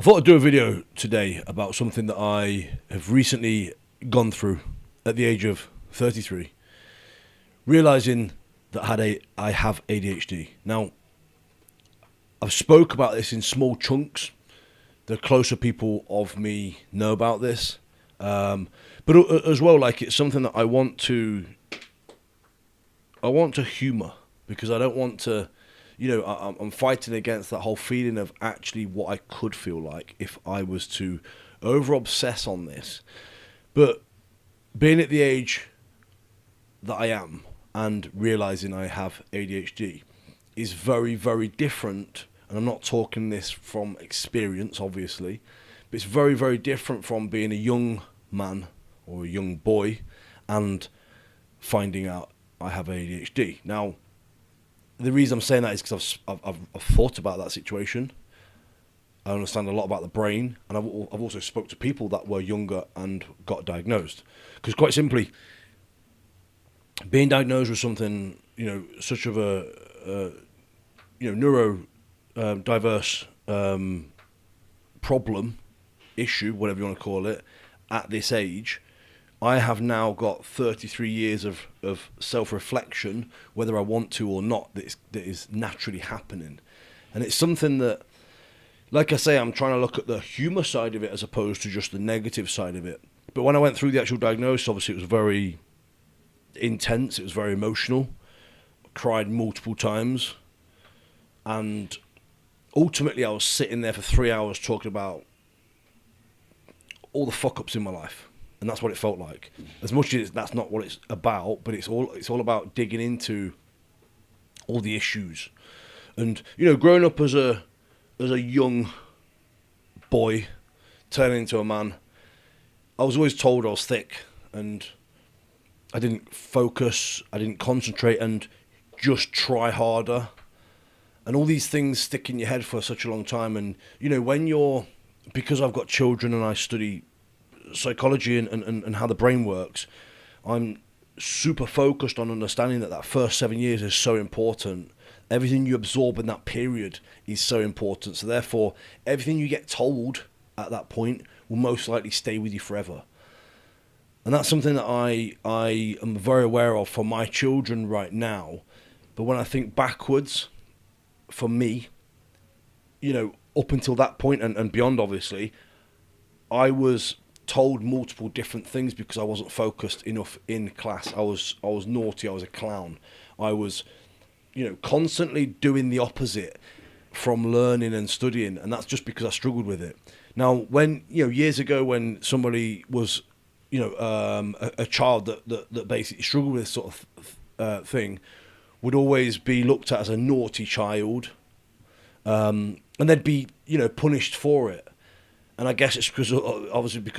thought I'd do a video today about something that I have recently gone through at the age of 33, realising that I have ADHD. Now, I've spoke about this in small chunks. The closer people of me know about this. But as well, like, it's something that I want to humour, because I don't want to, I'm fighting against that whole feeling of actually what I could feel like if I was to over-obsess on this. But being at the age that I am and realising I have ADHD is very, very different. And I'm not talking this from experience, obviously, but it's very, very different from being a young man or a young boy and finding out I have ADHD. Now, the reason I'm saying that is because I've thought about that situation. I understand a lot about the brain, and I've also spoke to people that were younger and got diagnosed. Because quite simply, being diagnosed with something, such of a neuro diverse problem, issue, whatever you want to call it, at this age, I have now got 33 years of self-reflection, whether I want to or not, that is naturally happening. And it's something that, like I say, I'm trying to look at the humour side of it as opposed to just the negative side of it. But when I went through the actual diagnosis, obviously it was very intense, it was very emotional. I cried multiple times. And ultimately I was sitting there for 3 hours talking about all the fuck-ups in my life. And that's what it felt like. As much as that's not what it's about, but it's all about digging into all the issues. And growing up as a young boy, turning into a man, I was always told I was thick, and I didn't focus, I didn't concentrate, and just try harder. And all these things stick in your head for such a long time. And because I've got children and I study psychology and how the brain works, I'm super focused on understanding that first 7 years is so important. Everything you absorb in that period is so important. So therefore, everything you get told at that point will most likely stay with you forever. And that's something that I am very aware of for my children right now. But when I think backwards, for me, up until that point and beyond, obviously, I was told multiple different things because I wasn't focused enough in class. I was naughty, I was a clown. I was, constantly doing the opposite from learning and studying, and that's just because I struggled with it. Now, when, years ago, when somebody was, a child that basically struggled with this sort of thing, would always be looked at as a naughty child, and they'd be, punished for it. And I guess it's because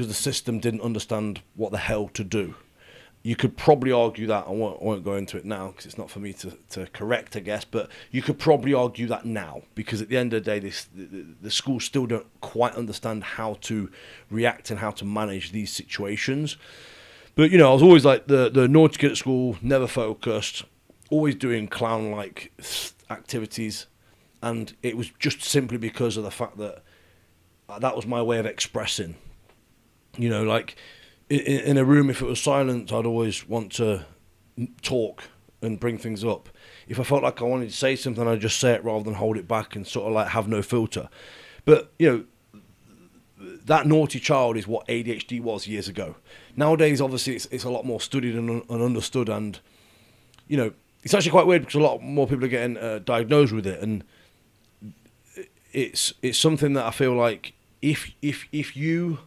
the system didn't understand what the hell to do. You could probably argue that, I won't go into it now because it's not for me to correct, I guess, but you could probably argue that now, because at the end of the day, the schools still don't quite understand how to react and how to manage these situations. But, I was always like the naughty kid at school, never focused, always doing clown-like activities, and it was just simply because of the fact that was my way of expressing. Like in a room, if it was silent, I'd always want to talk and bring things up. If I felt like I wanted to say something, I'd just say it rather than hold it back and sort of like have no filter. But, that naughty child is what ADHD was years ago. Nowadays, obviously, it's a lot more studied and understood, and, it's actually quite weird because a lot more people are getting diagnosed with it, and it's something that I feel like if you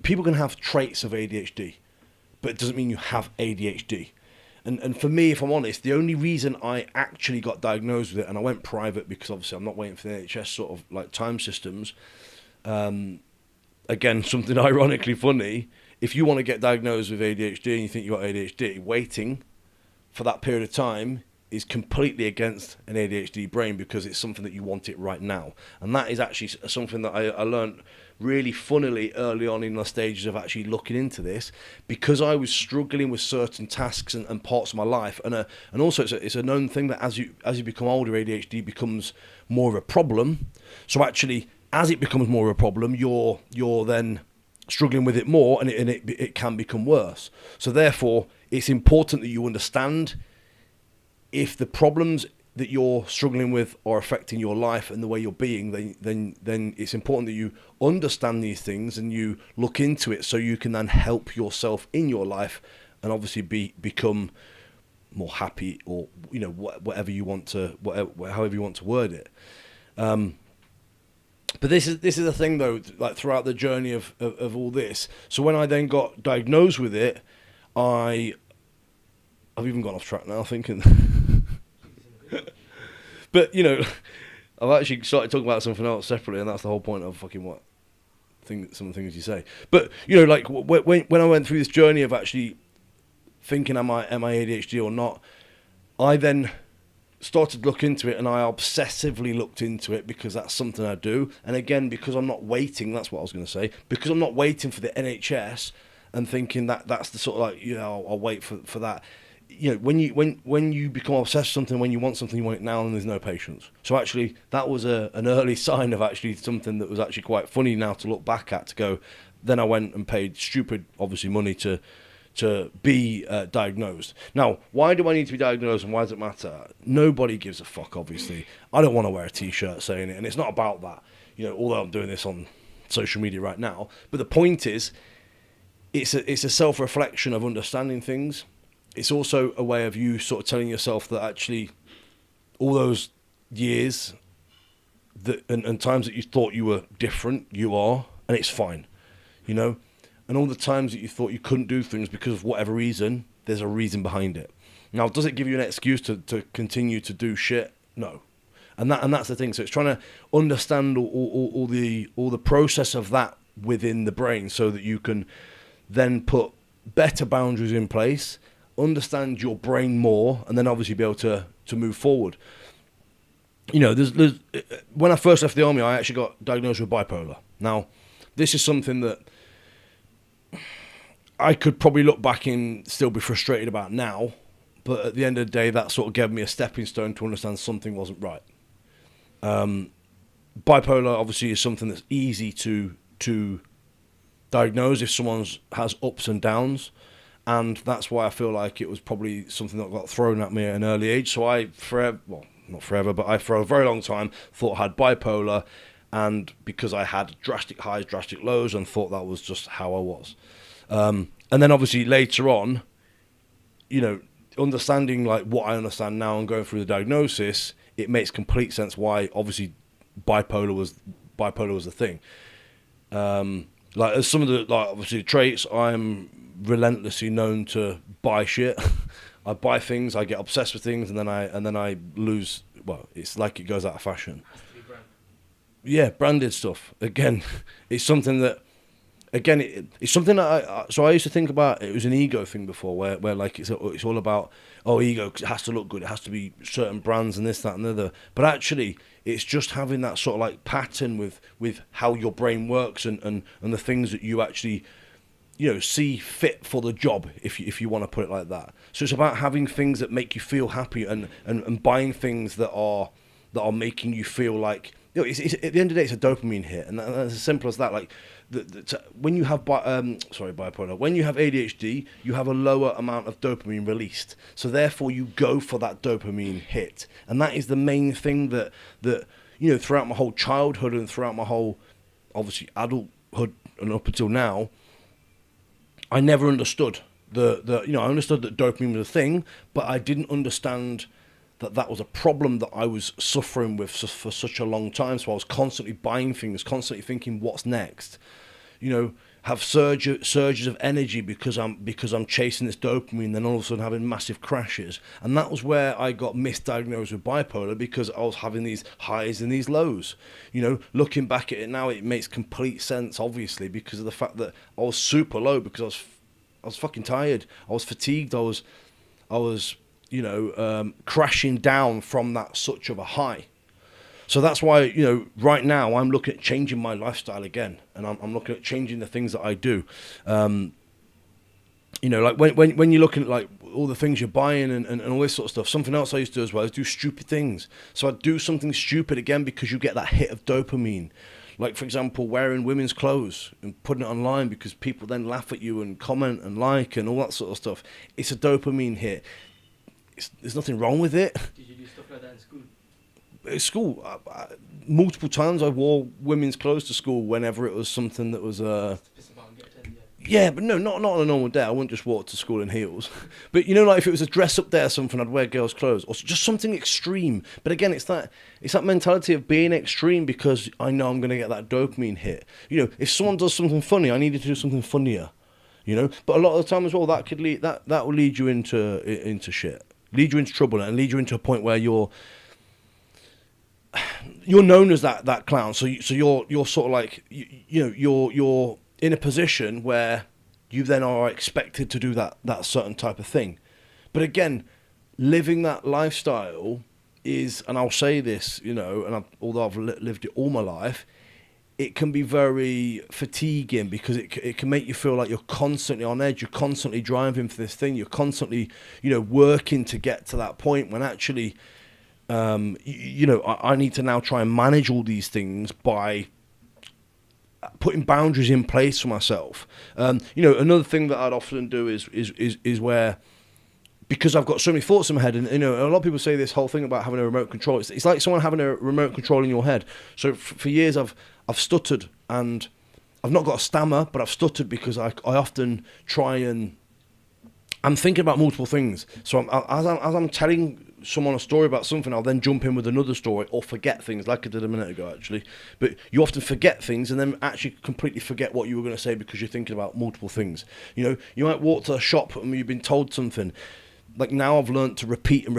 people can have traits of ADHD, but it doesn't mean you have ADHD. And for me, if I'm honest, the only reason I actually got diagnosed with it, and I went private because obviously I'm not waiting for the NHS sort of like time systems. Again, something ironically funny. If you want to get diagnosed with ADHD and you think you got ADHD, waiting for that period of time is completely against an ADHD brain, because it's something that you want it right now. And that is actually something that I learned really funnily early on in the stages of actually looking into this, because I was struggling with certain tasks and parts of my life. And also it's a known thing that as you become older, ADHD becomes more of a problem. So actually as it becomes more of a problem, you're then struggling with it more, and it can become worse. So therefore, it's important that you understand if the problems that you're struggling with are affecting your life and the way you're being, then it's important that you understand these things and you look into it so you can then help yourself in your life and obviously become more happy, or whatever you want to, however you want to word it. But this is the thing though, like throughout the journey of all this. So when I then got diagnosed with it, I've even gone off track now thinking. But I've actually started talking about something else separately, and that's the whole point of fucking some of the things you say. But like when I went through this journey of actually thinking, am I ADHD or not, I then started to look into it, and I obsessively looked into it because that's something I do. And again, because I'm not waiting, that's what I was going to say, because I'm not waiting for the NHS and thinking that's the sort of like, I'll wait for that. When you become obsessed with something, when you want something, you want it now, and there's no patience. So actually, that was an early sign of actually something that was actually quite funny now to look back at, to go, then I went and paid stupid, obviously, money to be diagnosed. Now, why do I need to be diagnosed, and why does it matter? Nobody gives a fuck, obviously. I don't want to wear a t-shirt saying it, and it's not about that, although I'm doing this on social media right now. But the point is, it's a self-reflection of understanding things. It's also a way of you sort of telling yourself that actually all those years and times that you thought you were different, you are, and it's fine, And all the times that you thought you couldn't do things because of whatever reason, there's a reason behind it. Now, does it give you an excuse to continue to do shit? No. And that's the thing. So it's trying to understand all the process of that within the brain, so that you can then put better boundaries in place, understand your brain more, and then obviously be able to move forward. There's when I first left the army, I actually got diagnosed with bipolar. Now, this is something that I could probably look back and still be frustrated about now, but at the end of the day, that sort of gave me a stepping stone to understand something wasn't right. Bipolar obviously is something that's easy to diagnose if someone has ups and downs. And that's why I feel like it was probably something that got thrown at me at an early age. So I, not forever, but I for a very long time thought I had bipolar, and because I had drastic highs, drastic lows, and thought that was just how I was. And then obviously later on, understanding like what I understand now and going through the diagnosis, it makes complete sense why obviously bipolar was the thing. Like as some of the obviously traits, I'm relentlessly known to buy shit. I buy things, I get obsessed with things, and then I lose. Well, it's like it goes out of fashion. Has to be brand. Yeah, branded stuff. Again, it's something that. Again, it's something that I used to think about. It was an ego thing before, where like it's all about ego, 'cause it has to look good, it has to be certain brands and this, that, and the other. But actually, it's just having that sort of like pattern with how your brain works and the things that you actually see fit for the job, if you want to put it like that. So it's about having things that make you feel happy and buying things that are making you feel like it's at the end of the day, it's a dopamine hit, and that's as simple as that. Like when you have bipolar, when you have ADHD, you have a lower amount of dopamine released, so therefore you go for that dopamine hit, and that is the main thing that throughout my whole childhood and throughout my whole obviously adulthood and up until now, I never understood I understood that dopamine was a thing, but I didn't understand that was a problem that I was suffering with for such a long time. So I was constantly buying things, constantly thinking, what's next? Have surges of energy because I'm chasing this dopamine, then all of a sudden having massive crashes. And that was where I got misdiagnosed with bipolar, because I was having these highs and these lows. Looking back at it now, it makes complete sense, obviously, because of the fact that I was super low because I was fucking tired. I was fatigued. I was crashing down from that such of a high. So that's why, right now I'm looking at changing my lifestyle again, and I'm looking at changing the things that I do. Like when you're looking at like all the things you're buying and all this sort of stuff, something else I used to do as well is do stupid things. So I'd do something stupid again because you get that hit of dopamine. Like, for example, wearing women's clothes and putting it online because people then laugh at you and comment and like and all that sort of stuff. It's a dopamine hit. There's nothing wrong with it. Did you do stuff like that in school? At school, multiple times I wore women's clothes to school whenever it was something that was... Yeah, but no, not on a normal day. I wouldn't just walk to school in heels. But, you know, like if it was a dress up day or something, I'd wear girls' clothes. Or just something extreme. But again, it's that mentality of being extreme because I know I'm going to get that dopamine hit. You know, if someone does something funny, I need to do something funnier. You know? But a lot of the time as well, that could lead that will lead you into shit. Lead you into trouble and lead you into a point where you're known as that clown. So you're sort of like, you know, you're in a position where you then are expected to do that certain type of thing. But again, living that lifestyle is, and I'll say this, you know, and although I've lived it all my life, it can be very fatiguing because it can make you feel like you're constantly on edge, you're constantly driving for this thing, you're constantly, you know, working to get to that point when actually, you know, I need to now try and manage all these things by putting boundaries in place for myself. You know, another thing that I'd often do is where, because I've got so many thoughts in my head, and you know, a lot of people say this whole thing about having a remote control. It's like someone having a remote control in your head. So for years, I've stuttered, and I've not got a stammer, but I've stuttered because I often try and I'm thinking about multiple things. So as I'm telling someone a story about something, I'll then jump in with another story or forget things, like I did a minute ago, actually. But you often forget things and then actually completely forget what you were going to say because you're thinking about multiple things. You know, you might walk to a shop and you've been told something. Like now I've learned to repeat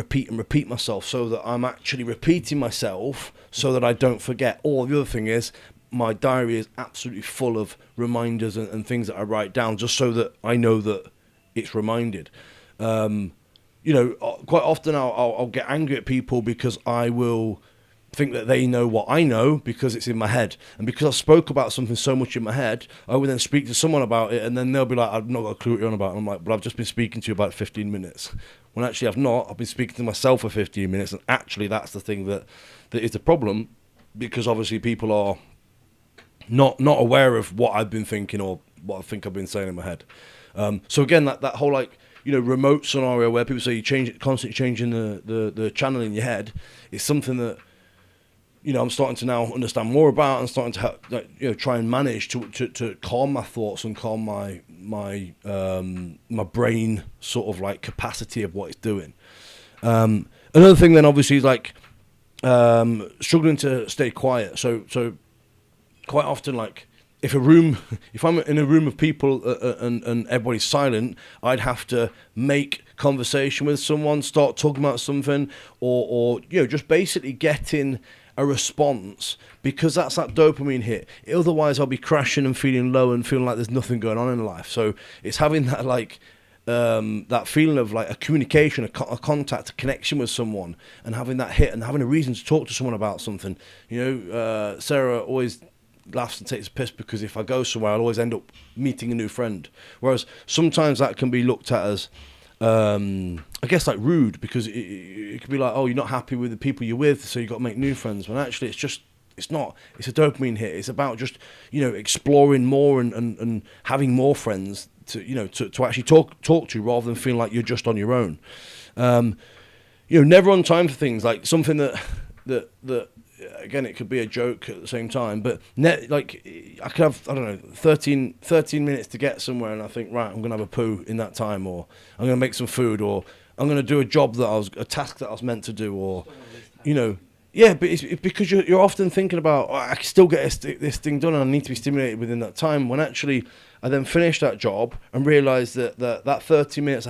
myself so that I'm actually repeating myself so that I don't forget. Or the other thing is, my diary is absolutely full of reminders and things that I write down just so that I know that it's reminded. You know, quite often I'll get angry at people because I will think that they know what I know because it's in my head. And because I spoke about something so much in my head, I would then speak to someone about it and then they'll be like, I've not got a clue what you're on about. And I'm like, but I've just been speaking to you about 15 minutes. When actually I've not. I've been speaking to myself for 15 minutes. And actually that's the thing that is the problem, because obviously people are not aware of what I've been thinking or what I think I've been saying in my head. So again, that whole like, you know, remote scenario where people say you constantly changing the channel in your head is something that, you know, I'm starting to now understand more about and starting to help, like, you know, try and manage to calm my thoughts and calm my brain sort of like capacity of what it's doing. Another thing then obviously is like struggling to stay quiet. So quite often, like, if I'm in a room of people and everybody's silent, I'd have to make conversation with someone, start talking about something, or you know, just basically getting a response, because that's that dopamine hit. Otherwise, I'll be crashing and feeling low and feeling like there's nothing going on in life. So it's having that like that feeling of like a communication, a contact, a connection with someone, and having that hit and having a reason to talk to someone about something. You know, Sarah always laughs and takes a piss because if I go somewhere, I'll always end up meeting a new friend. Whereas sometimes that can be looked at as, I guess, like rude, because it could be like, oh, you're not happy with the people you're with, so you've got to make new friends. When actually it's not. It's a dopamine hit. It's about just, you know, exploring more and having more friends to, you know, to actually talk to, rather than feeling like you're just on your own. You know, never on time for things, like something that again, it could be a joke at the same time, but like I could have, I don't know, 13 minutes to get somewhere, and I think, right, I'm going to have a poo in that time, or I'm going to make some food, or I'm going to do a task that I was meant to do, or, you know, yeah, but it's because you're often thinking about, oh, I can still get this thing done and I need to be stimulated within that time, when actually I then finished that job and realised that 13 minutes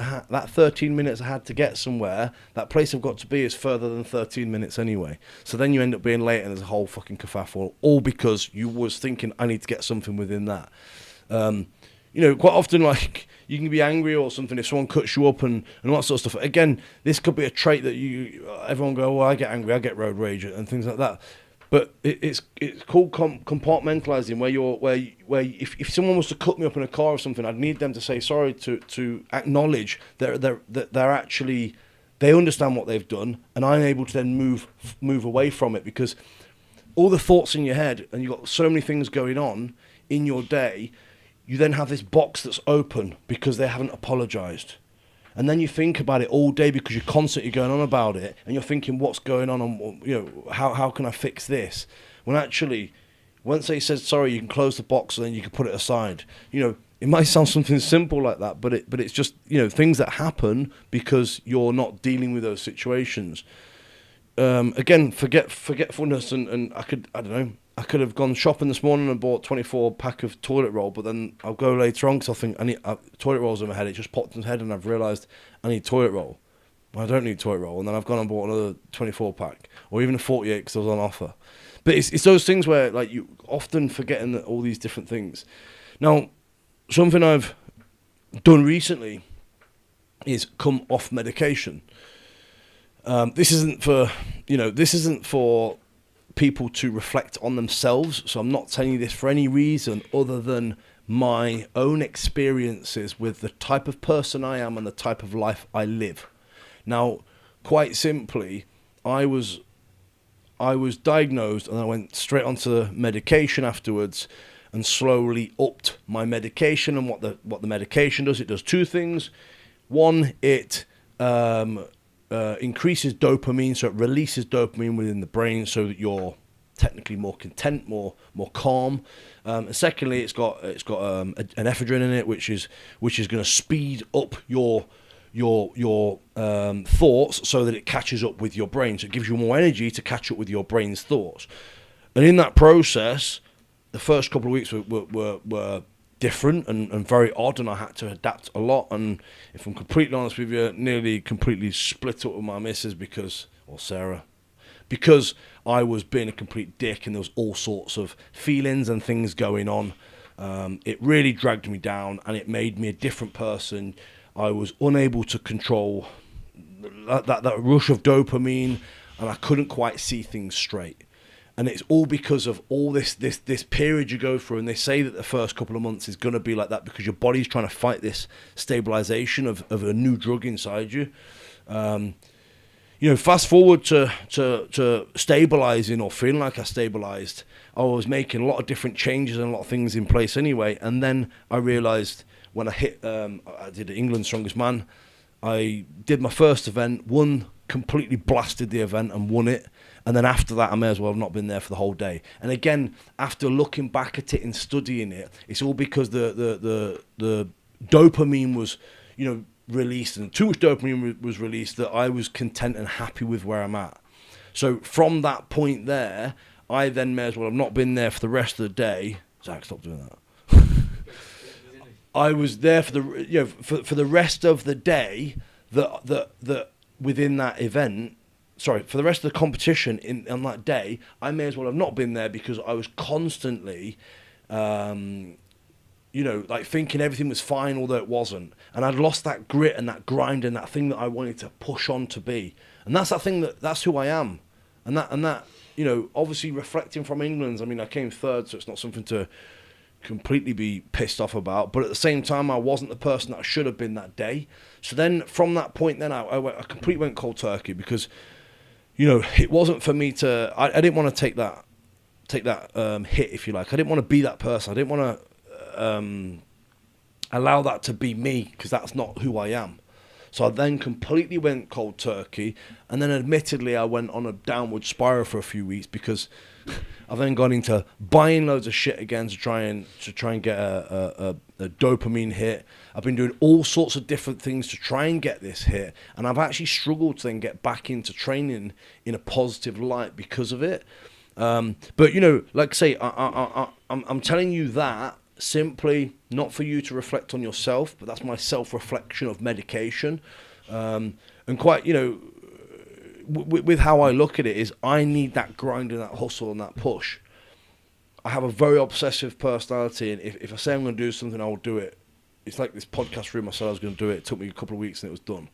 I had to get somewhere, that place I've got to be is further than 13 minutes anyway. So then you end up being late and there's a whole fucking kerfuffle, all because you was thinking, I need to get something within that. You know, quite often, like, you can be angry or something if someone cuts you up and all that sort of stuff. Again, this could be a trait that everyone go, well, I get angry, I get road rage and things like that. But it's called compartmentalizing, where if someone was to cut me up in a car or something, I'd need them to say sorry, to acknowledge that they're actually, they understand what they've done, and I'm able to then move away from it, because all the thoughts in your head, and you've got so many things going on in your day, you then have this box that's open because they haven't apologized. And then you think about it all day because you're constantly going on about it, and you're thinking, what's going on, and how can I fix this? When actually, once they said sorry, you can close the box and then you can put it aside. It might sound something simple like that, but it's just things that happen because you're not dealing with those situations. Again, forgetfulness, and I don't know. I could have gone shopping this morning and bought 24 pack of toilet roll, but then I'll go later on because I think I need toilet rolls in my head. It just popped in my head, and I've realised I need toilet roll. Well, I don't need toilet roll, and then I've gone and bought another 24 pack, or even a 48 because I was on offer. But it's those things where like you often forgetting that all these different things. Now, something I've done recently is come off medication. This isn't for people to reflect on themselves, so I'm not telling you this for any reason other than my own experiences with the type of person I am and the type of life I live. Now, quite simply, I was diagnosed, and I went straight onto medication afterwards and slowly upped my medication. And what the medication does, it does two things. One, it increases dopamine, so it releases dopamine within the brain so that you're technically more content, more calm. And secondly, it's got an ephedrine in it, which is going to speed up your thoughts so that it catches up with your brain. So it gives you more energy to catch up with your brain's thoughts. And in that process, the first couple of weeks were different and very odd, and I had to adapt a lot. And if I'm completely honest with you, nearly completely split up with my missus Sarah, because I was being a complete dick, and there was all sorts of feelings and things going on. It really dragged me down, and it made me a different person. I was unable to control that rush of dopamine, and I couldn't quite see things straight. And it's all because of all this period you go through. And they say that the first couple of months is going to be like that because your body's trying to fight this stabilization of a new drug inside you. Fast forward to stabilizing or feeling like I stabilized, I was making a lot of different changes and a lot of things in place anyway. And then I realized when I did England's Strongest Man, I did my first event, completely blasted the event and won it. And then after that, I may as well have not been there for the whole day. And again, after looking back at it and studying it, it's all because the dopamine was, released, and too much dopamine was released, that I was content and happy with where I'm at. So from that point there, I then may as well have not been there for the rest of the day. Zach, stop doing that. I was there for the rest of the day that within that event. Sorry, for the rest of the competition on that day, I may as well have not been there because I was constantly, thinking everything was fine, although it wasn't. And I'd lost that grit and that grind and that thing that I wanted to push on to be. And that's that's who I am. And that, obviously reflecting from England, I mean, I came third, so it's not something to completely be pissed off about, but at the same time I wasn't the person that I should have been that day. So then from that point then I completely went cold turkey because it wasn't for me to I didn't want to take that hit, if you like. I didn't want to be that person. I didn't want to allow that to be me, because that's not who I am. So I then completely went cold turkey, and then admittedly I went on a downward spiral for a few weeks because I've then gone into buying loads of shit again to try and get a dopamine hit. I've been doing all sorts of different things to try and get this hit, and I've actually struggled to then get back into training in a positive light because of it. But like I say, I'm telling you that simply not for you to reflect on yourself, but that's my self-reflection of medication. And quite, with how I look at it is I need that grind and that hustle and that push. I have a very obsessive personality, and if I say I'm going to do something, I will do it. It's like this podcast room, I said I was going to do it. It took me a couple of weeks and it was done.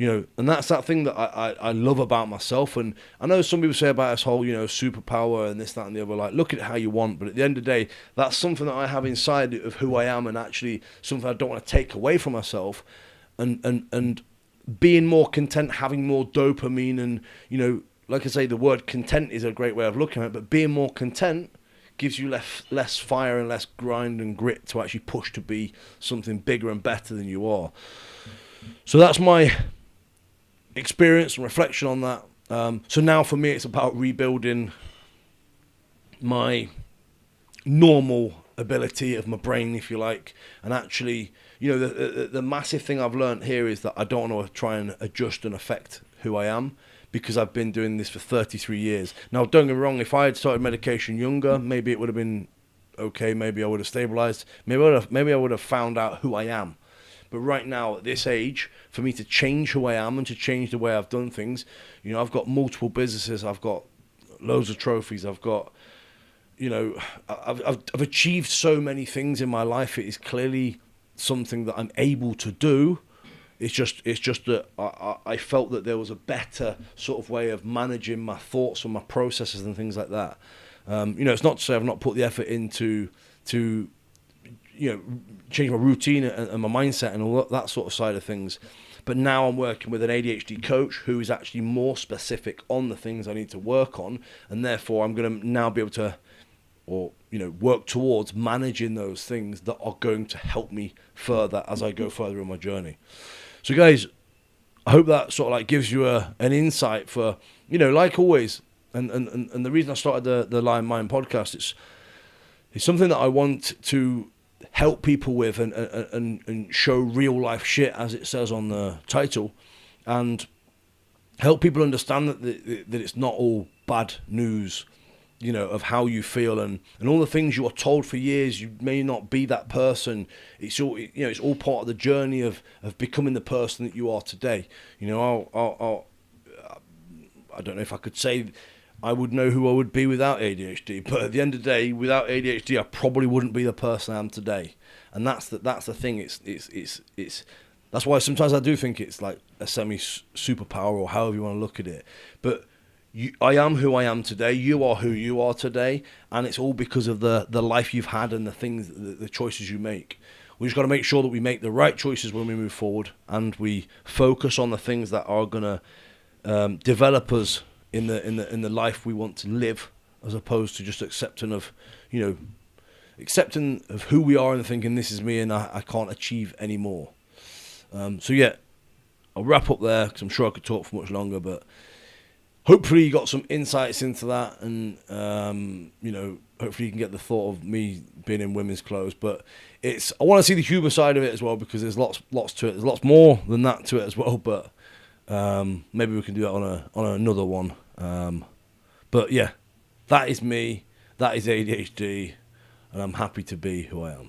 And that's that thing that I love about myself. And I know some people say about this whole, superpower and this, that, and the other, like, look at it how you want. But at the end of the day, that's something that I have inside of who I am, and actually something I don't want to take away from myself. And being more content, having more dopamine, and, like I say, the word content is a great way of looking at it, but being more content gives you less fire and less grind and grit to actually push to be something bigger and better than you are. So that's my experience and reflection on that. So now for me, it's about rebuilding my normal ability of my brain, if you like, and actually, you know, the massive thing I've learned here is that I don't want to try and adjust and affect who I am, because I've been doing this for 33 years. Now, don't get me wrong, if I had started medication younger, maybe it would have been okay, maybe I would have stabilized, maybe I would have found out who I am. But right now, at this age, for me to change who I am and to change the way I've done things, you know, I've got multiple businesses, I've got loads of trophies, I've got, you know, I've achieved so many things in my life. It is clearly something that I'm able to do. It's just that I felt that there was a better sort of way of managing my thoughts and my processes and things like that. You know, it's not to say I've not put the effort into to, you know, change my routine and my mindset and all that sort of side of things. But now I'm working with an ADHD coach who is actually more specific on the things I need to work on, and therefore I'm going to now be able to, or, you know, work towards managing those things that are going to help me further as I go further in my journey. So guys, I hope that sort of like gives you an insight for, you know, like always, and the reason I started the Lion Mind podcast, it's something that I want to help people with and show real life shit, as it says on the title, and help people understand that it's not all bad news, you know, of how you feel and all the things you are told for years. You may not be that person. It's all, you know, it's all part of the journey of becoming the person that you are today. You know, I don't know if I could say I would know who I would be without ADHD, but at the end of the day, without ADHD, I probably wouldn't be the person I am today. And that's the thing. It's that's why sometimes I do think it's like a semi superpower, or however you want to look at it. But I am who I am today. You are who you are today, and it's all because of the life you've had and the things, the choices you make. We just got to make sure that we make the right choices when we move forward, and we focus on the things that are gonna develop us in the life we want to live, as opposed to just accepting of who we are and thinking this is me and I can't achieve any more. So yeah, I'll wrap up there because I'm sure I could talk for much longer, but hopefully you got some insights into that, and you know, hopefully you can get the thought of me being in women's clothes. But I want to see the humour side of it as well, because there's lots to it. There's lots more than that to it as well. But maybe we can do that on another one. But yeah, that is me. That is ADHD, and I'm happy to be who I am.